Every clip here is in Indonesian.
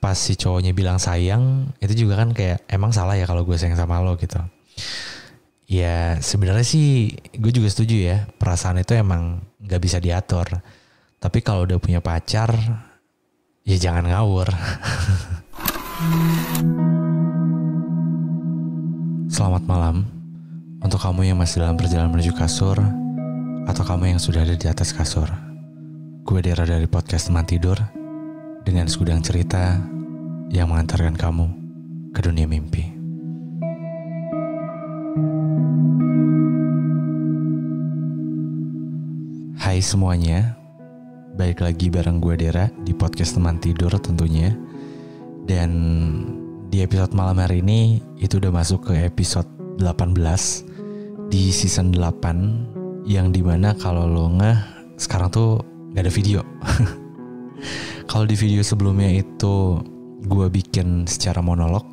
pas si cowoknya bilang sayang, itu juga kan kayak emang salah ya kalau gue sayang sama lo gitu. Ya sebenarnya sih gue juga setuju ya, perasaan itu emang gak bisa diatur. Tapi kalau udah punya pacar, ya jangan ngawur. Selamat malam untuk kamu yang masih dalam perjalanan menuju kasur, atau kamu yang sudah ada di atas kasur. Gue Dera dari podcast Teman Tidur, dengan segudang cerita yang mengantarkan kamu ke dunia mimpi. Hai semuanya, balik lagi bareng gue Dera di podcast Teman Tidur tentunya. Dan di episode malam hari ini itu udah masuk ke episode 18 di season 8, yang dimana kalau lo sekarang tuh gak ada video. Kalau di video sebelumnya itu gue bikin secara monolog,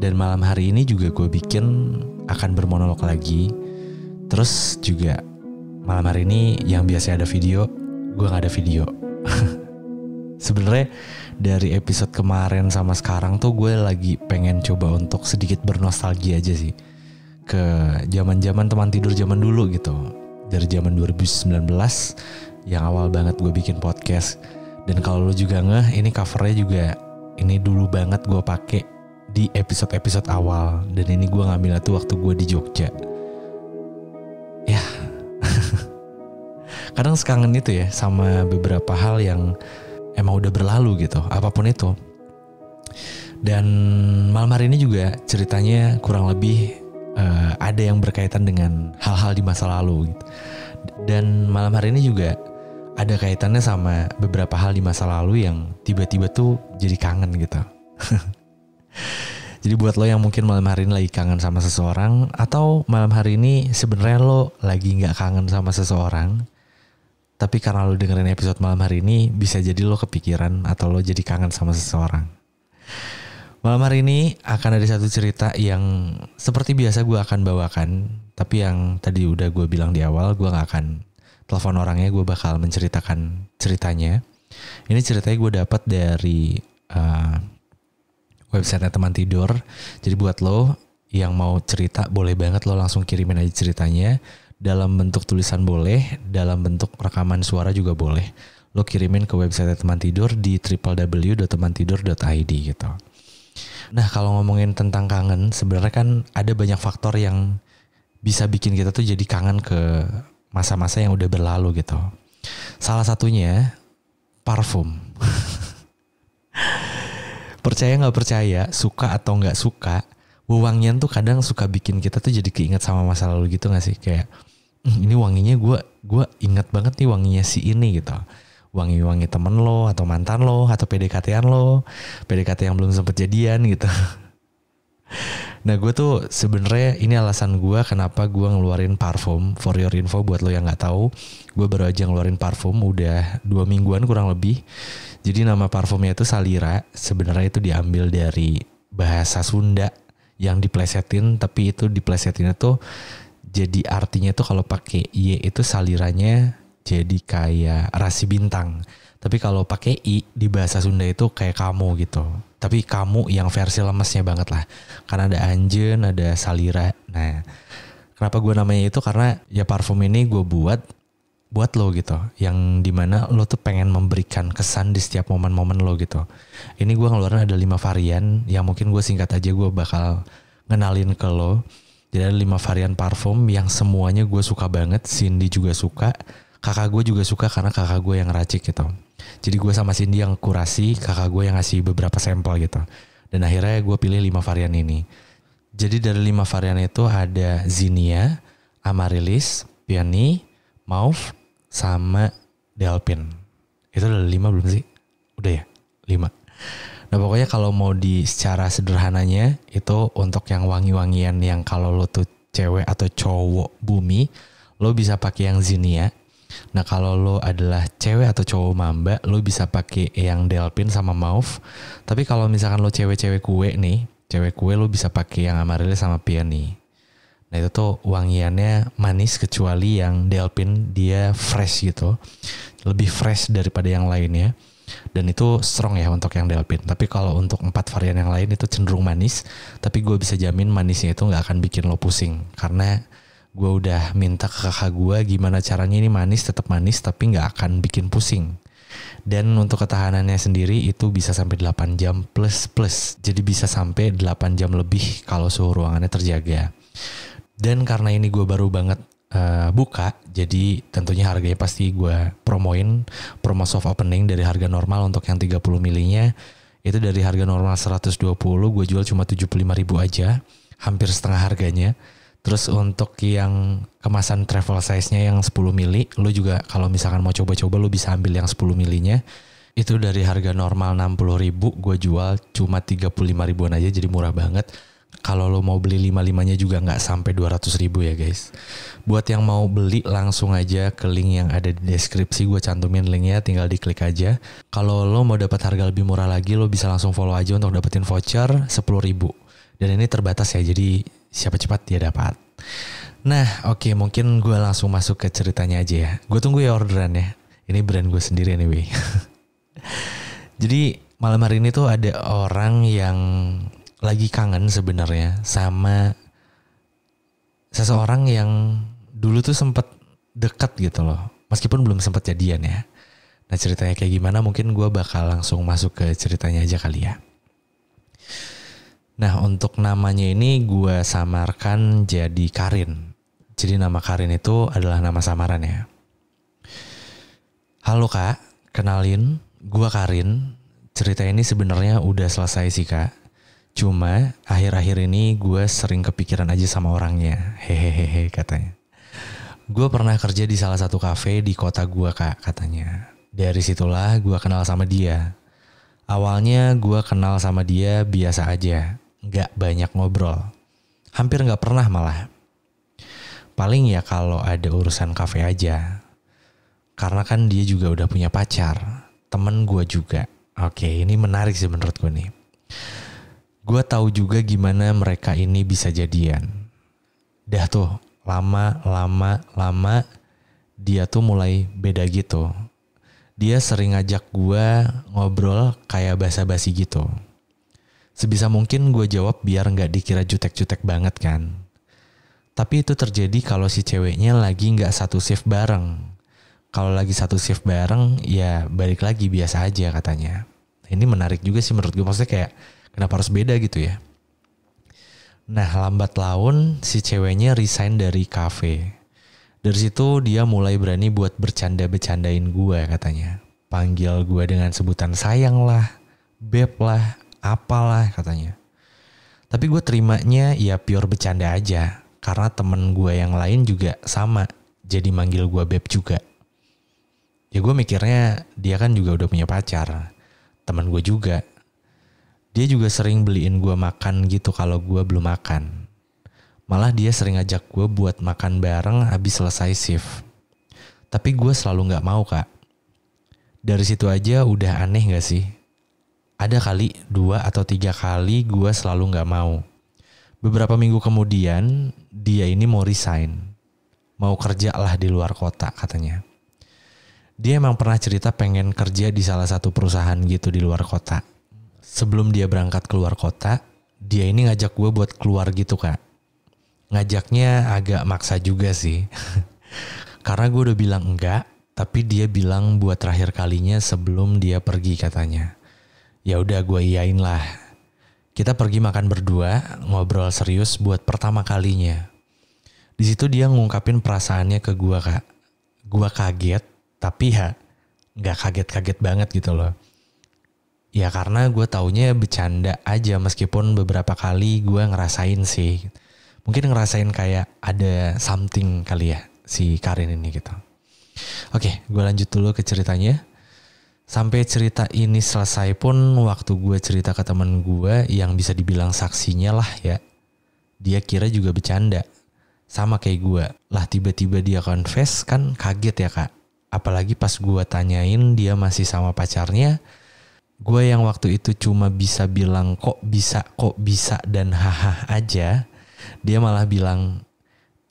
dan malam hari ini juga gue bikin akan bermonolog lagi. Terus juga malam hari ini yang biasanya ada video, gue gak ada video. Sebenarnya dari episode kemarin sama sekarang tuh gue lagi pengen coba untuk sedikit bernostalgia aja sih ke zaman-zaman Teman Tidur zaman dulu gitu. Dari zaman 2019 yang awal banget gue bikin podcast. Dan kalau lo juga ini covernya juga ini dulu banget gue pakai di episode-episode awal. Dan ini gue ngambil itu waktu gue di Jogja. Ya, kadang sekangen itu ya sama beberapa hal yang emang udah berlalu gitu, apapun itu. Dan malam hari ini juga ceritanya kurang lebih ada yang berkaitan dengan hal-hal di masa lalu gitu. Dan malam hari ini juga ada kaitannya sama beberapa hal di masa lalu yang tiba-tiba tuh jadi kangen gitu. Jadi buat lo yang mungkin malam hari ini lagi kangen sama seseorang, atau malam hari ini sebenarnya lo lagi gak kangen sama seseorang, tapi karena lo dengerin episode malam hari ini, bisa jadi lo kepikiran atau lo jadi kangen sama seseorang. Malam hari ini akan ada satu cerita yang seperti biasa gue akan bawakan, tapi yang tadi udah gue bilang di awal, gue gak akan telepon orangnya, gue bakal menceritakan ceritanya. Ini ceritanya gue dapat dari website Teman Tidur. Jadi buat lo yang mau cerita, boleh banget lo langsung kirimin aja ceritanya. Dalam bentuk tulisan boleh, dalam bentuk rekaman suara juga boleh. Lo kirimin ke website Teman Tidur di www.temantidur.id gitu. Nah, kalau ngomongin tentang kangen, sebenarnya kan ada banyak faktor yang bisa bikin kita tuh jadi kangen ke masa-masa yang udah berlalu gitu. Salah satunya parfum. Percaya gak percaya, suka atau gak suka, wewangian tuh kadang suka bikin kita tuh jadi keinget sama masa lalu gitu gak sih? Kayak ini wanginya gue inget banget nih wanginya si ini gitu. Wangi-wangi temen lo atau mantan lo atau PDKT-an lo, PDKT yang belum sempet jadian gitu. Nah gue tuh sebenarnya ini alasan gue kenapa gue ngeluarin parfum. For your info buat lo yang gak tahu, gue baru aja ngeluarin parfum udah 2 mingguan kurang lebih. Jadi nama parfumnya itu Salira. Sebenarnya itu diambil dari bahasa Sunda yang diplesetin, tapi itu diplesetinnya tuh jadi artinya tuh kalau pakai Y itu saliranya jadi kayak rasi bintang. Tapi kalau pakai I di bahasa Sunda itu kayak kamu gitu. Tapi kamu yang versi lemesnya banget lah. Karena ada anjen, ada salira. Nah, kenapa gue namanya itu? Karena ya parfum ini gue buat lo gitu. Yang dimana lo tuh pengen memberikan kesan di setiap momen-momen lo gitu. Ini gue ngeluarin ada 5 varian. Yang mungkin gue singkat aja gue bakal ngenalin ke lo. Jadi ada 5 varian parfum yang semuanya gue suka banget. Cindy juga suka. Kakak gue juga suka karena kakak gue yang racik gitu. Jadi gue sama Cindy yang kurasi, kakak gue yang ngasih beberapa sampel gitu. Dan akhirnya gue pilih 5 varian ini. Jadi dari 5 varian itu ada Zinnia, Amaryllis, Peony, Mauve, sama Delphin. Itu udah 5 belum sih? Udah ya? 5. Nah pokoknya kalau mau di secara sederhananya itu untuk yang wangi-wangian yang kalau lo tuh cewek atau cowok bumi, lo bisa pakai yang Zinnia. Nah kalau lo adalah cewek atau cowok mamba, lo bisa pakai yang Delphin sama Mauve. Tapi kalau misalkan lo cewek-cewek kue nih, cewek kue lo bisa pakai yang Amaryllis sama Peony. Nah itu tuh wangiannya manis, kecuali yang Delphin dia fresh gitu. Lebih fresh daripada yang lainnya. Dan itu strong ya untuk yang Delphin. Tapi kalau untuk 4 varian yang lain itu cenderung manis. Tapi gue bisa jamin manisnya itu gak akan bikin lo pusing. Karena gue udah minta ke kakak gue gimana caranya ini manis tetap manis tapi gak akan bikin pusing. Dan untuk ketahanannya sendiri itu bisa sampai 8 jam plus. Jadi bisa sampai 8 jam lebih kalau suhu ruangannya terjaga. Dan karena ini gue baru banget buka, jadi tentunya harganya pasti gue promoin promo soft opening dari harga normal untuk yang 30 milinya itu dari harga normal 120 gue jual cuma 75.000 aja, hampir setengah harganya. Terus untuk yang kemasan travel size-nya yang 10 mili, lu juga kalau misalkan mau coba-coba lu bisa ambil yang 10 milinya. Itu dari harga normal 60.000 gue jual cuma 35.000-an aja, jadi murah banget. Kalau lo mau beli 5-5-nya juga gak sampai 200.000 ya guys. Buat yang mau beli langsung aja ke link yang ada di deskripsi, gue cantumin linknya, tinggal diklik aja. Kalau lo mau dapat harga lebih murah lagi, lo bisa langsung follow aja untuk dapetin voucher 10.000. Dan ini terbatas ya, jadi siapa cepat dia dapat. Nah oke, mungkin gue langsung masuk ke ceritanya aja ya. Gue tunggu ya orderannya. Ini brand gue sendiri anyway. Jadi malam hari ini tuh ada orang yang lagi kangen sebenarnya sama seseorang yang dulu tuh sempet deket gitu loh. Meskipun belum sempet jadian ya. Nah ceritanya kayak gimana mungkin gue bakal langsung masuk ke ceritanya aja kali ya. Nah untuk namanya ini gue samarkan jadi Karin. Jadi nama Karin itu adalah nama samaran ya. Halo kak, kenalin gue Karin. Cerita ini sebenarnya udah selesai sih kak. Cuma akhir-akhir ini gue sering kepikiran aja sama orangnya. Hehehe katanya. Gue pernah kerja di salah satu kafe di kota gue kak katanya. Dari situlah gue kenal sama dia. Awalnya gue kenal sama dia biasa aja. Gak banyak ngobrol. Hampir gak pernah malah. Paling ya kalau ada urusan kafe aja. Karena kan dia juga udah punya pacar. Temen gue juga. Oke, ini menarik sih menurut gue nih. Gue tahu juga gimana mereka ini bisa jadian. Dah tuh lama dia tuh mulai beda gitu. Dia sering ngajak gue ngobrol kayak basa-basi gitu. Sebisa mungkin gue jawab biar gak dikira jutek-jutek banget kan. Tapi itu terjadi kalau si ceweknya lagi gak satu shift bareng. Kalau lagi satu shift bareng ya balik lagi biasa aja katanya. Ini menarik juga sih menurut gue, maksudnya kayak kenapa harus beda gitu ya. Nah lambat laun si ceweknya resign dari kafe. Dari situ dia mulai berani buat bercanda-bercandain gue katanya. Panggil gue dengan sebutan sayang lah, beb lah, apalah katanya. Tapi gue terimanya ya pure bercanda aja. Karena temen gue yang lain juga sama. Jadi manggil gue beb juga. Ya gue mikirnya dia kan juga udah punya pacar. Temen gue juga. Dia juga sering beliin gue makan gitu kalau gue belum makan. Malah dia sering ngajak gue buat makan bareng habis selesai shift. Tapi gue selalu gak mau kak. Dari situ aja udah aneh gak sih? Ada kali 2 atau 3 kali gue selalu gak mau. Beberapa minggu kemudian dia ini mau resign. Mau kerja lah di luar kota katanya. Dia emang pernah cerita pengen kerja di salah satu perusahaan gitu di luar kota. Sebelum dia berangkat keluar kota, dia ini ngajak gue buat keluar gitu kak. Ngajaknya agak maksa juga sih. Karena gue udah bilang enggak, tapi dia bilang buat terakhir kalinya sebelum dia pergi katanya. Ya udah gue iyain lah. Kita pergi makan berdua, ngobrol serius buat pertama kalinya. Di situ dia ngungkapin perasaannya ke gue kak. Gue kaget, tapi ya nggak kaget-kaget banget gitu loh. Ya karena gue taunya bercanda aja meskipun beberapa kali gue ngerasain sih. Mungkin ngerasain kayak ada something kali ya si Karin ini gitu. Oke, gue lanjut dulu ke ceritanya. Sampai cerita ini selesai pun waktu gue cerita ke temen gue yang bisa dibilang saksinya lah ya. Dia kira juga bercanda. Sama kayak gue. Lah tiba-tiba dia confess kan kaget ya kak. Apalagi pas gue tanyain dia masih sama pacarnya. Gue yang waktu itu cuma bisa bilang kok bisa dan haha aja. Dia malah bilang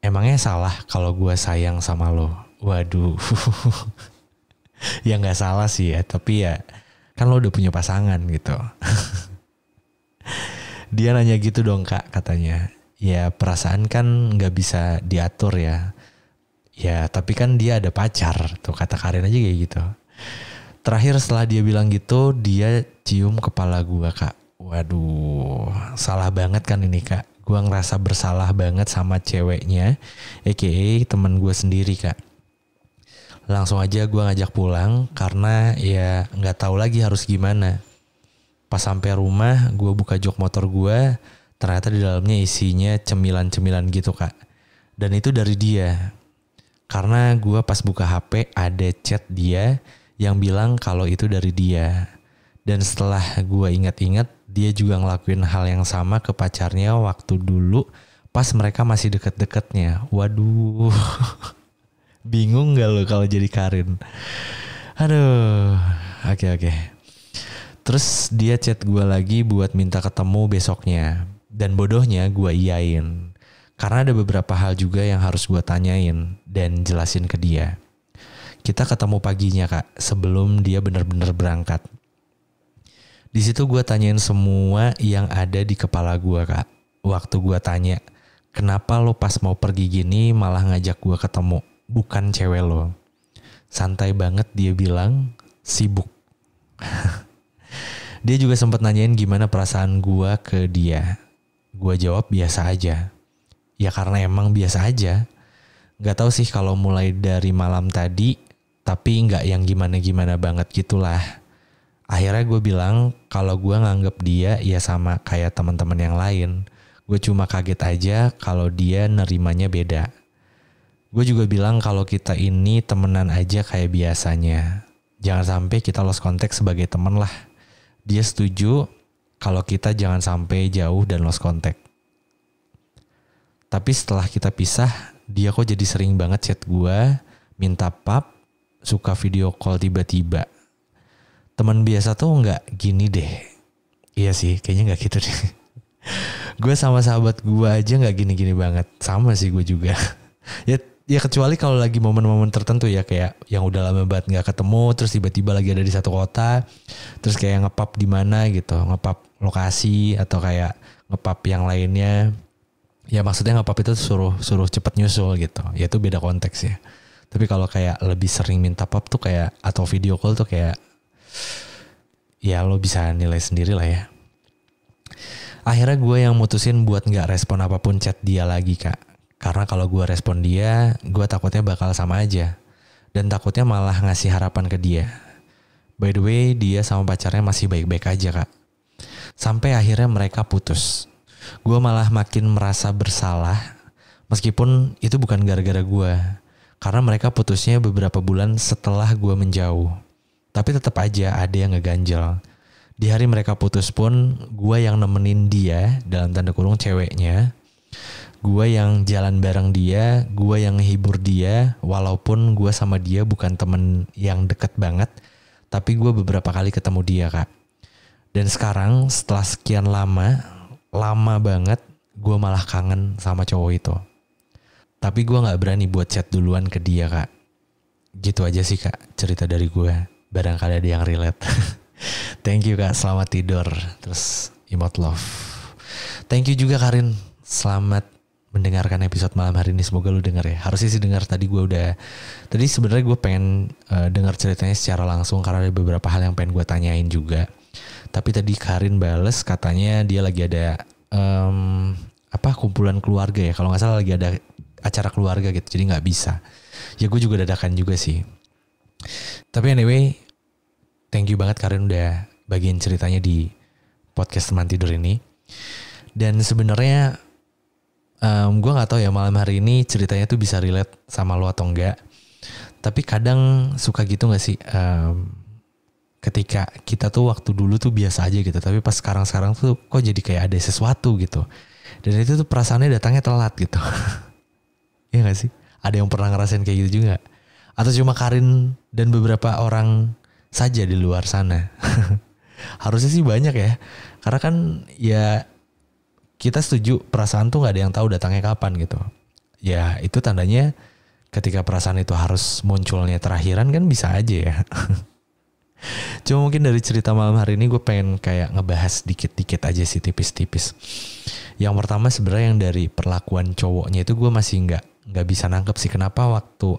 emangnya salah kalau gue sayang sama lo. Waduh. Ya gak salah sih ya. Tapi ya Kan lo udah punya pasangan gitu. Dia nanya gitu dong kak katanya. Ya perasaan kan gak bisa diatur ya. Ya tapi kan dia ada pacar. Tuh kata Karin aja kayak gitu. Terakhir setelah dia bilang gitu, dia cium kepala gue kak. Waduh, salah banget kan ini kak. Gue ngerasa bersalah banget sama ceweknya, a.k.a. temen gue sendiri kak. Langsung aja gue ngajak pulang karena ya gak tahu lagi harus gimana. Pas sampai rumah, gue buka jok motor gue, ternyata di dalamnya isinya cemilan-cemilan gitu kak. Dan itu dari dia. Karena gue pas buka HP ada chat dia yang bilang kalau itu dari dia. Dan setelah gue ingat-ingat, dia juga ngelakuin hal yang sama ke pacarnya waktu dulu pas mereka masih deket-deketnya. Waduh, bingung gak lo kalau jadi Karin? Aduh, oke. Terus dia chat gue lagi buat minta ketemu besoknya. Dan bodohnya gue iyain. Karena ada beberapa hal juga yang harus gue tanyain dan jelasin ke dia. Kita ketemu paginya kak, sebelum dia benar-benar berangkat. Di situ gue tanyain semua yang ada di kepala gue kak. Waktu gue tanya, kenapa lo pas mau pergi gini malah ngajak gue ketemu, bukan cewek lo? Santai banget dia bilang, sibuk. Dia juga sempat nanyain gimana perasaan gue ke dia. Gue jawab biasa aja. Ya karena emang biasa aja. Gak tahu sih kalau mulai dari malam tadi, tapi gak yang gimana-gimana banget gitulah. Akhirnya gue bilang kalau gue nganggep dia ya sama kayak teman-teman yang lain. Gue cuma kaget aja kalau dia nerimanya beda. Gue juga bilang kalau kita ini temenan aja kayak biasanya. Jangan sampai kita lost contact sebagai teman lah. Dia setuju kalau kita jangan sampai jauh dan lost contact. Tapi setelah kita pisah, dia kok jadi sering banget chat gue, minta pap, suka video call tiba-tiba. Teman biasa tuh nggak gini deh. Iya sih, kayaknya nggak gitu deh. Gue sama sahabat gue aja nggak gini-gini banget. Sama sih gue juga. Ya kecuali kalau lagi momen-momen tertentu ya, kayak yang udah lama banget nggak ketemu, terus tiba-tiba lagi ada di satu kota, terus kayak ngepap di mana gitu, ngepap lokasi atau kayak ngepap yang lainnya. Ya maksudnya ngepap itu suruh cepet nyusul gitu. Ya itu beda konteks ya. Tapi kalau kayak lebih sering minta pap tuh kayak, atau video call tuh kayak, ya lo bisa nilai sendiri lah ya. Akhirnya gue yang mutusin buat gak respon apapun chat dia lagi kak. Karena kalau gue respon dia, gue takutnya bakal sama aja. Dan takutnya malah ngasih harapan ke dia. By the way, dia sama pacarnya masih baik-baik aja kak. Sampai akhirnya mereka putus. Gue malah makin merasa bersalah, meskipun itu bukan gara-gara gue. Karena mereka putusnya beberapa bulan setelah gue menjauh. Tapi tetap aja ada yang ngeganjel. Di hari mereka putus pun, gue yang nemenin dia, dalam tanda kurung ceweknya. Gue yang jalan bareng dia, gue yang ngehibur dia, walaupun gue sama dia bukan temen yang deket banget, tapi gue beberapa kali ketemu dia kak. Dan sekarang setelah sekian lama banget, gue malah kangen sama cowok itu. Tapi gue gak berani buat chat duluan ke dia kak. Gitu aja sih kak cerita dari gue. Barangkali ada yang relate. Thank you kak, selamat tidur. Terus emote love. Thank you juga Karin, selamat mendengarkan episode malam hari ini. Semoga lu denger ya. Harusnya sih denger, tadi sebenarnya gue pengen dengar ceritanya secara langsung karena ada beberapa hal yang pengen gue tanyain juga. Tapi tadi Karin bales katanya dia lagi ada kumpulan keluarga ya. Kalau nggak salah lagi ada acara keluarga gitu, jadi nggak bisa. Ya gue juga dadakan juga sih. Tapi anyway, thank you banget Karin udah bagiin ceritanya di podcast teman tidur ini. Dan sebenarnya gue nggak tahu ya malam hari ini ceritanya tuh bisa relate sama lo atau enggak. Tapi kadang suka gitu nggak sih? Ketika kita tuh waktu dulu tuh biasa aja gitu, tapi pas sekarang tuh kok jadi kayak ada sesuatu gitu. Dan itu tuh perasaannya datangnya telat gitu. Iya gak sih? Ada yang pernah ngerasain kayak gitu juga? Atau cuma Karin dan beberapa orang saja di luar sana? Harusnya sih banyak ya. Karena kan ya kita setuju perasaan tuh gak ada yang tahu datangnya kapan gitu. Ya itu tandanya ketika perasaan itu harus munculnya terakhiran kan bisa aja ya. Cuma mungkin dari cerita malam hari ini gue pengen kayak ngebahas dikit-dikit aja sih, tipis-tipis. Yang pertama sebenarnya yang dari perlakuan cowoknya itu gue masih nggak bisa nangkep sih kenapa waktu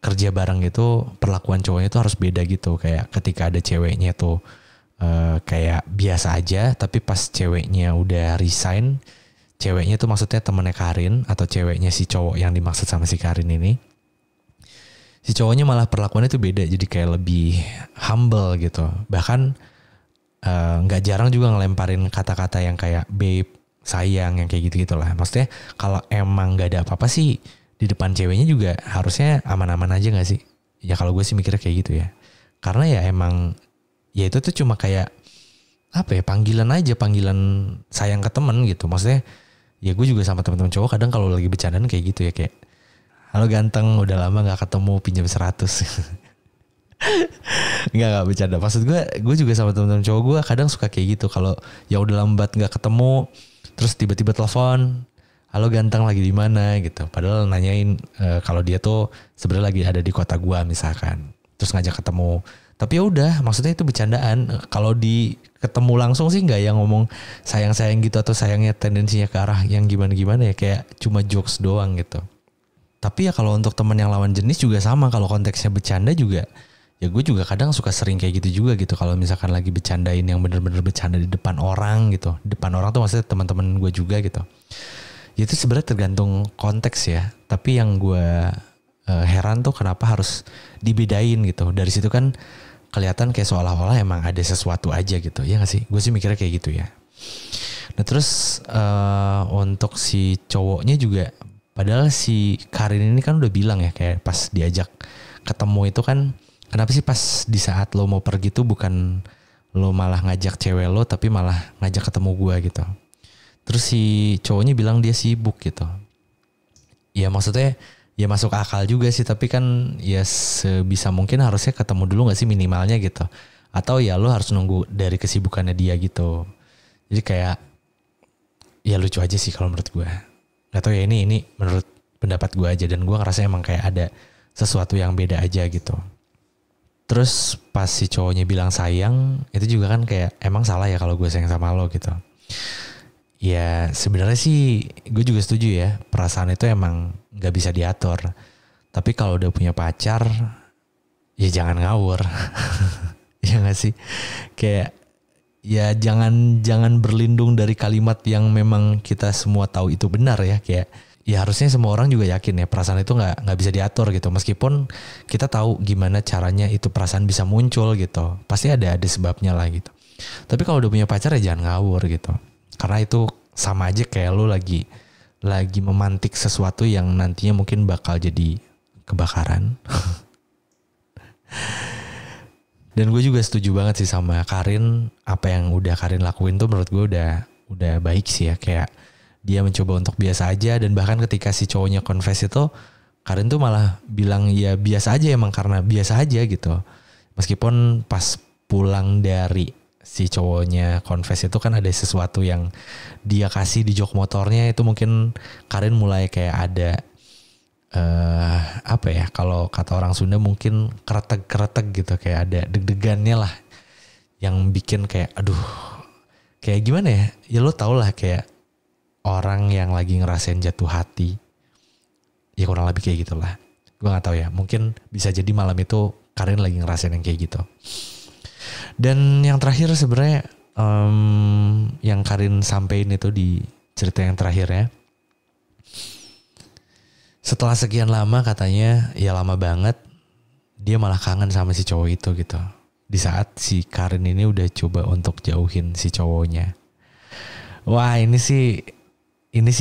kerja bareng itu perlakuan cowoknya itu harus beda gitu. Kayak ketika ada ceweknya tuh kayak biasa aja, tapi pas ceweknya udah resign, ceweknya tuh maksudnya temennya Karin atau ceweknya si cowok yang dimaksud sama si Karin ini, si cowoknya malah perlakuannya tuh beda, jadi kayak lebih humble gitu. Bahkan nggak jarang juga ngelemparin kata-kata yang kayak babe, sayang, yang kayak gitu gitulah. Maksudnya kalau emang nggak ada apa-apa sih di depan ceweknya juga harusnya aman-aman aja nggak sih? Ya kalau gue sih mikirnya kayak gitu ya. Karena ya emang ya itu tuh cuma kayak apa ya, panggilan aja, panggilan sayang ke temen gitu. Maksudnya ya gue juga sama teman-teman cowok kadang kalau lagi bercandaan kayak gitu ya, kayak halo ganteng, udah lama gak ketemu, pinjam 100. Enggak bercanda. Maksud gue juga sama teman-teman cowok gue kadang suka kayak gitu. Kalau ya udah lambat gak ketemu, terus tiba-tiba telepon, halo ganteng lagi di mana gitu. Padahal nanyain kalau dia tuh sebenarnya lagi ada di kota gue misalkan. Terus ngajak ketemu. Tapi ya udah, maksudnya itu bercandaan. Kalau di ketemu langsung sih nggak yang ngomong sayang-sayang gitu, atau sayangnya tendensinya ke arah yang gimana-gimana ya, kayak cuma jokes doang gitu. Tapi ya kalau untuk teman yang lawan jenis juga sama, kalau konteksnya bercanda juga, ya gue juga kadang suka sering kayak gitu juga gitu. Kalau misalkan lagi bercandain yang bener-bener bercanda di depan orang gitu. Depan orang tuh maksudnya teman-teman gue juga gitu. Ya itu sebenarnya tergantung konteks ya. Tapi yang gue heran tuh kenapa harus dibedain gitu. Dari situ kan kelihatan kayak seolah-olah emang ada sesuatu aja gitu. Ya gak sih? Gue sih mikirnya kayak gitu ya. Nah terus untuk si cowoknya juga, padahal si Karin ini kan udah bilang ya, kayak pas diajak ketemu itu kan, kenapa sih pas di saat lo mau pergi tuh bukan lo malah ngajak cewek lo, tapi malah ngajak ketemu gue gitu. Terus si cowoknya bilang dia sibuk gitu. Ya maksudnya ya masuk akal juga sih, tapi kan ya sebisa mungkin harusnya ketemu dulu gak sih minimalnya gitu. Atau ya lo harus nunggu dari kesibukannya dia gitu. Jadi kayak ya lucu aja sih kalau menurut gue. Gak tau ya, ini menurut pendapat gue aja, dan gue ngerasa emang kayak ada sesuatu yang beda aja gitu. Terus pas si cowoknya bilang sayang, itu juga kan kayak emang salah ya kalau gue sayang sama lo gitu. Ya sebenarnya sih gue juga setuju ya, perasaan itu emang gak bisa diatur. Tapi kalau udah punya pacar, ya jangan ngawur. Ya gak sih? Kayak ya jangan berlindung dari kalimat yang memang kita semua tahu itu benar ya. Kayak ya harusnya semua orang juga yakin ya perasaan itu nggak bisa diatur gitu. Meskipun kita tahu gimana caranya itu perasaan bisa muncul gitu. Pasti ada sebabnya lah gitu. Tapi kalau udah punya pacar ya jangan ngawur gitu. Karena itu sama aja kayak lu lagi memantik sesuatu yang nantinya mungkin bakal jadi kebakaran. Dan gue juga setuju banget sih sama Karin, apa yang udah Karin lakuin tuh menurut gue udah baik sih ya. Kayak dia mencoba untuk biasa aja, dan bahkan ketika si cowoknya confess itu, Karin tuh malah bilang ya biasa aja, emang karena biasa aja gitu. Meskipun pas pulang dari si cowoknya confess itu kan ada sesuatu yang dia kasih di jok motornya, itu mungkin Karin mulai kayak ada apa ya, kalau kata orang Sunda mungkin keretek gitu, kayak ada deg-degannya lah yang bikin kayak aduh, kayak gimana ya, ya lo tau lah kayak orang yang lagi ngerasain jatuh hati, ya kurang lebih kayak gitulah. Gue nggak tahu ya, mungkin bisa jadi malam itu Karin lagi ngerasain yang kayak gitu. Dan yang terakhir sebenarnya yang Karin sampein itu di cerita yang terakhirnya, setelah sekian lama katanya, ya lama banget, dia malah kangen sama si cowok itu gitu. Di saat si Karin ini udah coba untuk jauhin si cowoknya. Wah ini sih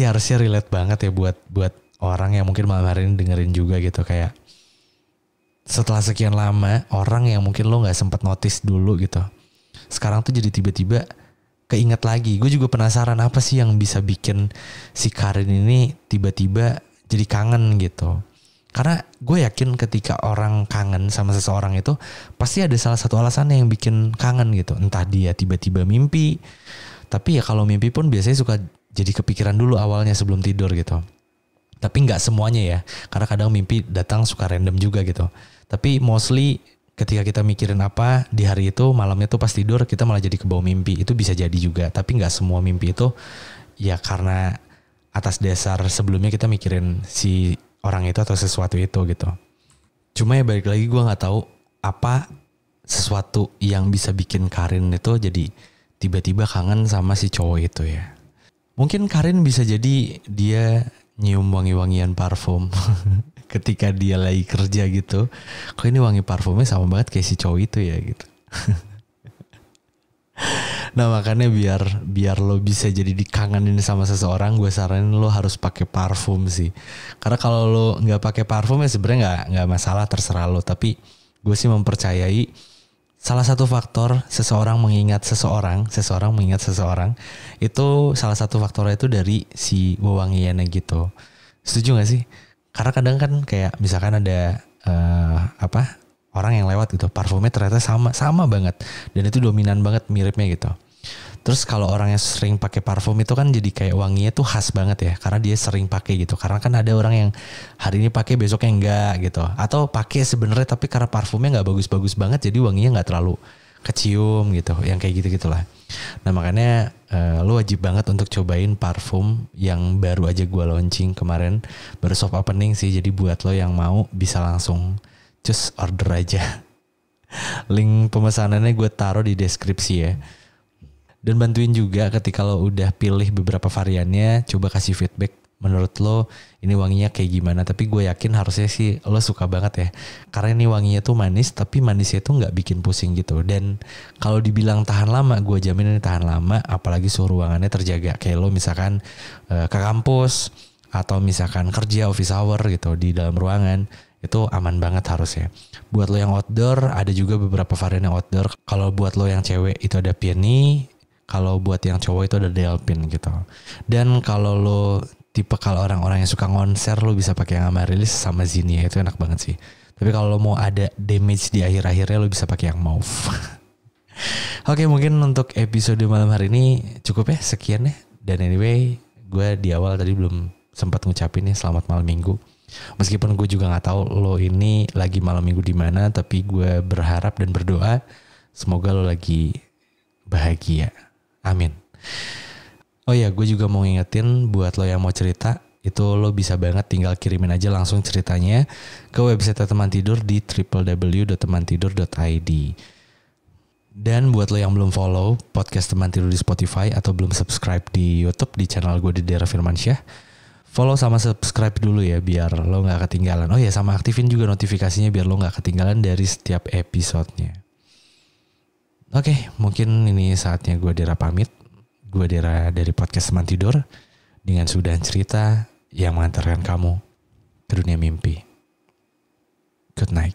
harusnya relate banget ya buat orang yang mungkin malam hari ini dengerin juga gitu. Kayak setelah sekian lama, orang yang mungkin lo gak sempet notice dulu gitu, sekarang tuh jadi tiba-tiba keinget lagi. Gue juga penasaran apa sih yang bisa bikin si Karin ini tiba-tiba jadi kangen gitu. Karena gue yakin ketika orang kangen sama seseorang itu pasti ada salah satu alasannya yang bikin kangen gitu. Entah dia tiba-tiba mimpi, tapi ya kalau mimpi pun biasanya suka jadi kepikiran dulu awalnya sebelum tidur gitu. Tapi gak semuanya ya, karena kadang mimpi datang suka random juga gitu. Tapi mostly ketika kita mikirin apa di hari itu, malamnya tuh pas tidur kita malah jadi kebawa mimpi. Itu bisa jadi juga, tapi nggak semua mimpi itu ya karena atas dasar sebelumnya kita mikirin si orang itu atau sesuatu itu gitu. Cuma ya balik lagi gue nggak tahu apa sesuatu yang bisa bikin Karin itu jadi tiba-tiba kangen sama si cowok itu ya. Mungkin Karin bisa jadi dia nyium wangi-wangian parfum ketika dia lagi kerja gitu. Kok ini wangi parfumnya sama banget kayak si cowok itu ya gitu. Nah makanya biar lo bisa jadi dikangenin sama seseorang, gue saranin lo harus pakai parfum sih. Karena kalau lo nggak pakai parfum ya sebenarnya nggak masalah, terserah lo. Tapi gue sih mempercayai salah satu faktor seseorang mengingat seseorang itu salah satu faktornya itu dari si wewangiannya gitu. Setuju gak sih? Karena kadang kan kayak misalkan ada orang yang lewat gitu, parfumnya ternyata sama banget dan itu dominan banget miripnya gitu. Terus kalau orang yang sering pakai parfum itu kan jadi kayak wanginya tuh khas banget ya, karena dia sering pakai gitu. Karena kan ada orang yang hari ini pakai besoknya enggak gitu, atau pakai sebenarnya tapi karena parfumnya nggak bagus-bagus banget jadi wanginya nggak terlalu kecium gitu, yang kayak gitu-gitulah. Nah makanya lo wajib banget untuk cobain parfum yang baru aja gue launching kemarin, baru soft opening sih. Jadi buat lo yang mau bisa langsung just order aja. Link pemesanannya gue taruh di deskripsi ya. Dan bantuin juga ketika lo udah pilih beberapa variannya, coba kasih feedback menurut lo ini wanginya kayak gimana. Tapi gue yakin harusnya sih lo suka banget ya, karena ini wanginya tuh manis tapi manisnya tuh gak bikin pusing gitu. Dan kalau dibilang tahan lama, gue jamin ini tahan lama, apalagi suhu ruangannya terjaga. Kayak lo misalkan ke kampus atau misalkan kerja office hour gitu di dalam ruangan, itu aman banget harusnya. Buat lo yang outdoor ada juga beberapa varian yang outdoor. Kalau buat lo yang cewek itu ada Peony, kalau buat yang cowok itu ada Delpin gitu. Dan kalau lo tipe kalau orang-orang yang suka konser, lo bisa pakai yang Amaryllis sama Zinnia, itu enak banget sih. Tapi kalau lo mau ada damage di akhir-akhirnya, lo bisa pakai yang Mauve. Oke, mungkin untuk episode malam hari ini cukup ya, sekian ya. Dan anyway, gue di awal tadi belum sempat ngucapin nih selamat malam minggu. Meskipun gue juga nggak tahu lo ini lagi malam minggu di mana, tapi gue berharap dan berdoa semoga lo lagi bahagia. Amin. Oh ya, gue juga mau ngingetin buat lo yang mau cerita, itu lo bisa banget tinggal kirimin aja langsung ceritanya ke website Teman Tidur di www.temantidur.id. Dan buat lo yang belum follow podcast Teman Tidur di Spotify atau belum subscribe di YouTube di channel gue di Dera Firmansyah, follow sama subscribe dulu ya biar lo gak ketinggalan. Oh ya, sama aktifin juga notifikasinya biar lo gak ketinggalan dari setiap episodenya. Oke, mungkin ini saatnya gue Dera pamit. Gue Dera dari podcast Teman Tidur dengan sudahan cerita yang mengantarkan kamu ke dunia mimpi. Good night.